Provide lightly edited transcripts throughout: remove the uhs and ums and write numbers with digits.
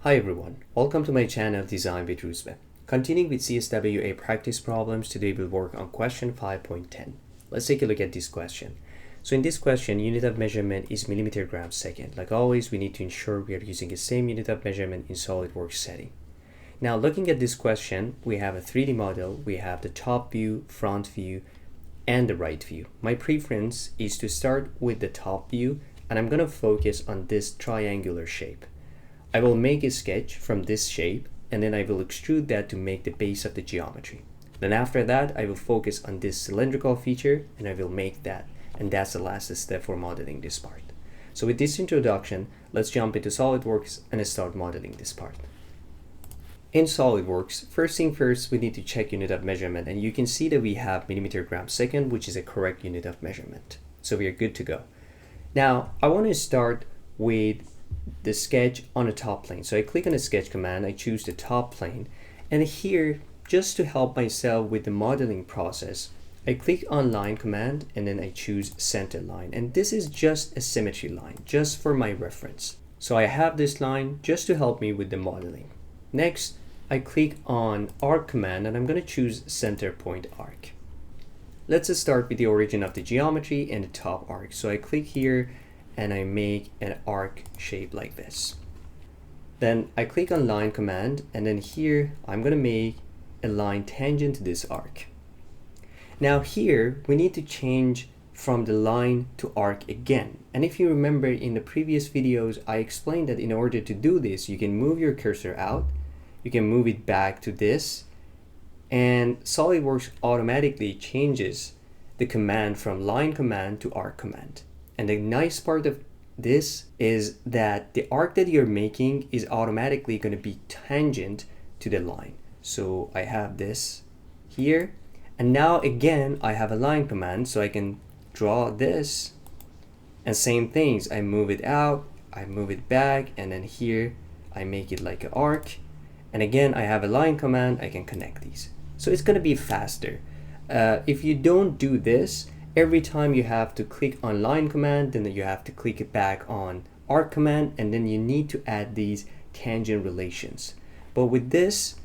Hi everyone, welcome to my channel Design with Rusbe. Continuing with CSWA Practice Problems, today we'll work on question 5.10. Let's take a look at this question. So in this question, unit of measurement is millimeter gram second. Like always, we need to ensure we are using the same unit of measurement in SolidWorks setting. Now looking at this question, we have a 3D model, we have the top view, front view, and the right view. My preference is to start with the top view, and I'm going to focus on this triangular shape. I will make a sketch from this shape, and then I will extrude that to make the base of the geometry. Then after that, I will focus on this cylindrical feature, and I will make that. And that's the last step for modeling this part. So with this introduction, let's jump into SolidWorks and start modeling this part. In SolidWorks, first thing first, we need to check unit of measurement, and you can see that we have millimeter gram second, which is a correct unit of measurement. So we are good to go. Now, I want to start with the sketch on the top plane. So I click on the sketch command, I choose the top plane, and here, just to help myself with the modeling process, I click on line command and then I choose center line, and this is just a symmetry line, just for my reference. So I have this line just to help me with the modeling. Next, I click on arc command and I'm going to choose center point arc. Let's start with the origin of the geometry and the top arc. So I click here and I make an arc shape like this. Then I click on line command, and then here I'm going to make a line tangent to this arc. Now here we need to change from the line to arc again. And if you remember in the previous videos, I explained that in order to do this, you can move your cursor out, you can move it back to this, and SolidWorks automatically changes the command from line command to arc command. And the nice part of this is that the arc that you're making is automatically going to be tangent to the line. So I have this here, and now again I have a line command, so I can draw this, and same things, I move it out, I move it back, and then here I make it like an arc, and again I have a line command, I can connect these. So it's going to be faster. If you don't do this, every time you have to click on line command, then you have to click it back on arc command, and then you need to add these tangent relations. But with this,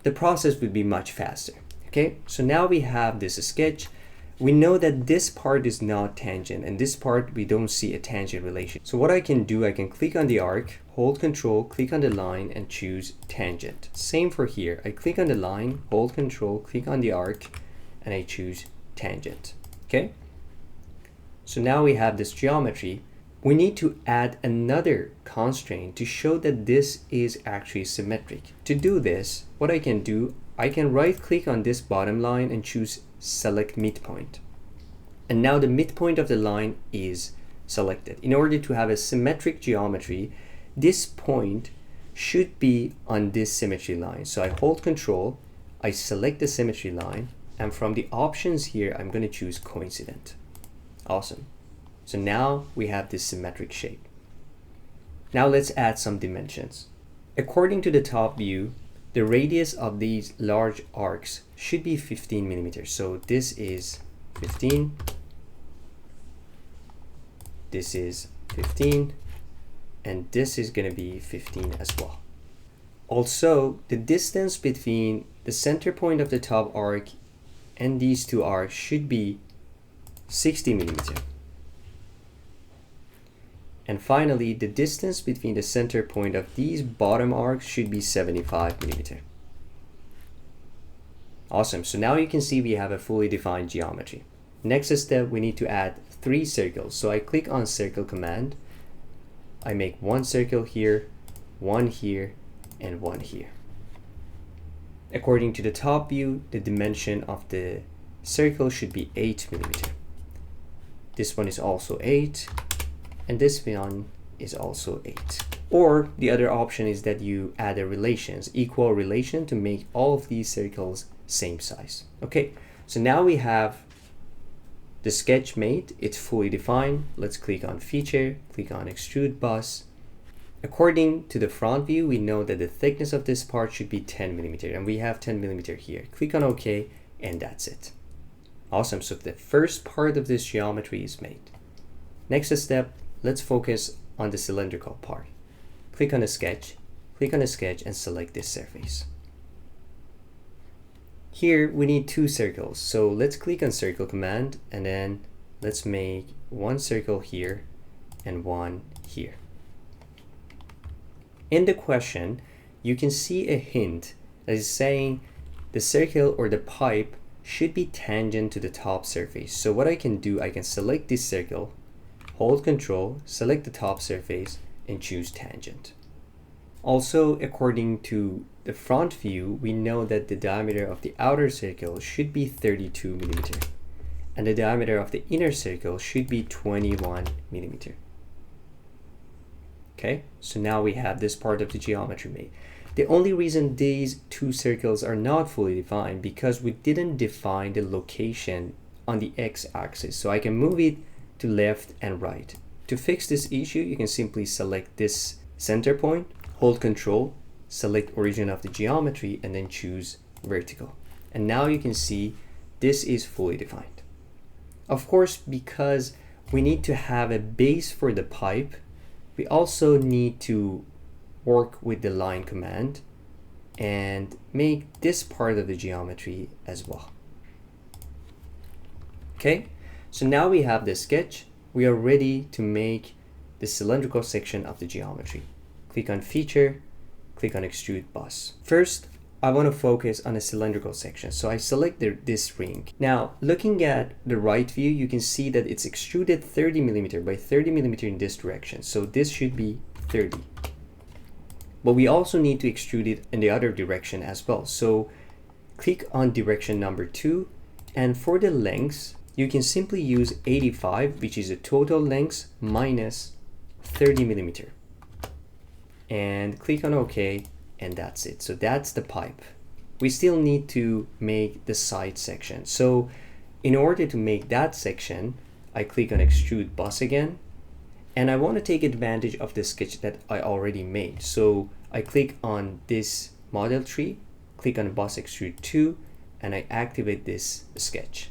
the process would be much faster. Okay, so now we have this sketch. We know that this part is not tangent, and this part we don't see a tangent relation. So what I can do, I can click on the arc, hold control, click on the line, and choose tangent. Same for here. I click on the line, hold control, click on the arc, and I choose tangent. Okay, so now we have this geometry. We need to add another constraint to show that this is actually symmetric. To do this, what I can do, I can right click on this bottom line and choose select midpoint. And now the midpoint of the line is selected. In order to have a symmetric geometry, this point should be on this symmetry line. So I hold control, I select the symmetry line, and from the options here, I'm going to choose coincident. Awesome. So now we have this symmetric shape. Now let's add some dimensions. According to the top view, the radius of these large arcs should be 15 millimeters. So this is 15. This is 15. And this is going to be 15 as well. Also, the distance between the center point of the top arc and these two arcs should be 60 millimeter. And finally, the distance between the center point of these bottom arcs should be 75 millimeter. Awesome, so now you can see we have a fully defined geometry. Next step, we need to add 3 circles. So I click on circle command, I make 1 circle here, 1 here, and 1 here. According to the top view, the dimension of the circle should be 8 millimeter. This one is also 8, and this one is also 8. Or the other option is that you add a relations, equal relation, to make all of these circles same size. Okay, so now we have the sketch made, it's fully defined. Let's click on feature, click on extrude bus. According to the front view, we know that the thickness of this part should be 10 millimeter, and we have 10 millimeter here. Click on OK, and that's it. Awesome, so the first part of this geometry is made. Next step, let's focus on the cylindrical part. Click on the sketch, click on the sketch and select this surface. Here we need 2 circles, so let's click on circle command and then let's make 1 circle here and 1 here. In the question, you can see a hint that is saying the circle or the pipe should be tangent to the top surface. So what I can do, I can select this circle, hold Control, select the top surface, and choose tangent. Also, according to the front view, we know that the diameter of the outer circle should be 32 millimeter, and the diameter of the inner circle should be 21 millimeter. Okay, so now we have this part of the geometry made. The only reason these 2 circles are not fully defined because we didn't define the location on the x-axis. So I can move it to left and right. To fix this issue, you can simply select this center point, hold Control, select origin of the geometry, and then choose vertical. And now you can see this is fully defined. Of course, because we need to have a base for the pipe, we also need to work with the line command and make this part of the geometry as well. Okay, so now we have the sketch. We are ready to make the cylindrical section of the geometry. Click on Feature, click on Extrude Boss. First, I want to focus on a cylindrical section, so I select this ring. Now, looking at the right view, you can see that it's extruded 30 millimeter by 30 millimeter in this direction, so this should be 30. But we also need to extrude it in the other direction as well, so click on direction number 2, and for the lengths, you can simply use 85, which is the total length, minus 30 millimeter. And click on OK, and that's it. So that's the pipe. We still need to make the side section. So in order to make that section, I click on Extrude Boss again, and I want to take advantage of the sketch that I already made. So I click on this model tree, click on Boss Extrude 2, and I activate this sketch.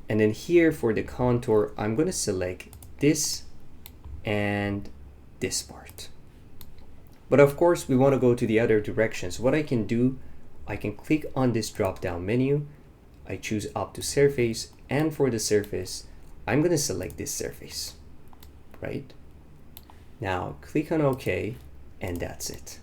And then here for the contour, I'm going to select this and this part. But of course, we want to go to the other direction. So what I can do, I can click on this drop down menu. I choose up to surface, and for the surface, I'm going to select this surface, right? Now click on OK, and that's it.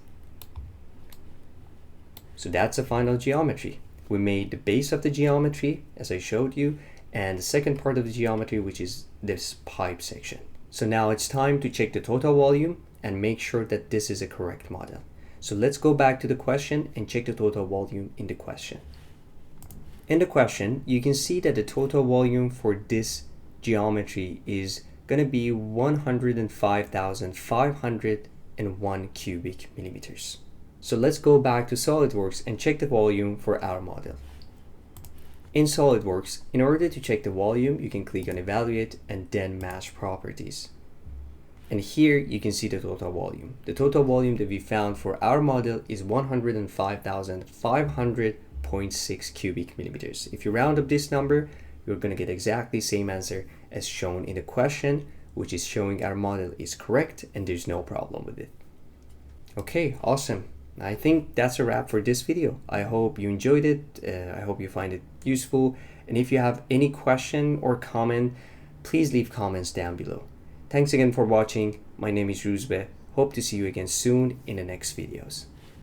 So that's the final geometry. We made the base of the geometry, as I showed you, and the second part of the geometry, which is this pipe section. So now it's time to check the total volume and make sure that this is a correct model. So let's go back to the question and check the total volume in the question. In the question, you can see that the total volume for this geometry is going to be 105,501 cubic millimeters. So let's go back to SolidWorks and check the volume for our model. In SolidWorks, in order to check the volume, you can click on Evaluate and then Match Properties. And here you can see the total volume. The total volume that we found for our model is 105,500.6 cubic millimeters. If you round up this number, you're going to get exactly the same answer as shown in the question, which is showing our model is correct and there's no problem with it. Okay, awesome. I think that's a wrap for this video. I hope you enjoyed it. I hope you find it useful. And if you have any question or comment, please leave comments down below. Thanks again for watching. My name is Ruzbe. Hope to see you again soon in the next videos.